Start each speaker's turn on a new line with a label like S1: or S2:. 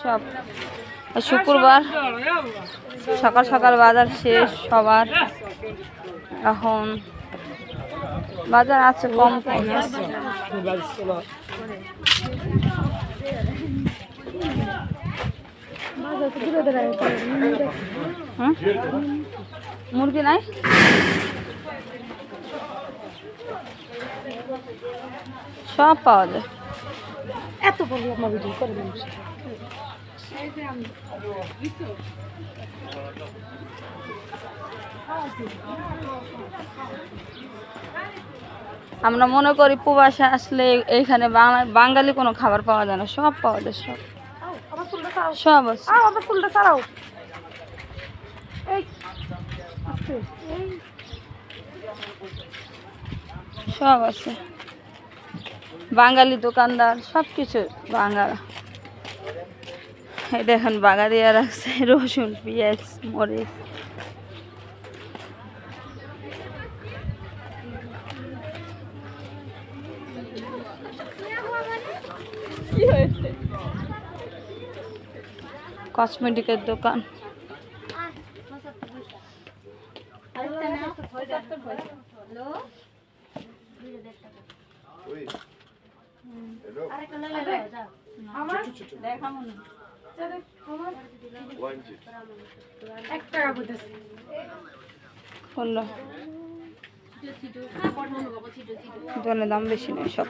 S1: সব শুক্রবার সকাল সকাল বাজার শেষ সবার। এখন বাজার আছে কম কম। মুরগি নাই, সব পাওয়া যায়।
S2: এত বলি আপনার ভিডিও করে মানুষ
S1: আমরা মনে করি প্রবাসে আসলে এইখানে বাঙালি কোনো খাবার পাওয়া যায় না, সব পাওয়া যায়। সব সব আছে।
S2: আমার ফুলটা ছাড়াও
S1: সব আছে, বাঙালি দোকানদার সব কিছু বাঙালি। এই দেখেন বাগারিয়া রাখছে রসুন পেঁয়াজ মরিচ। কি হয়েছে? কসমেটিকের দোকান। দাম বেশি নেই সব।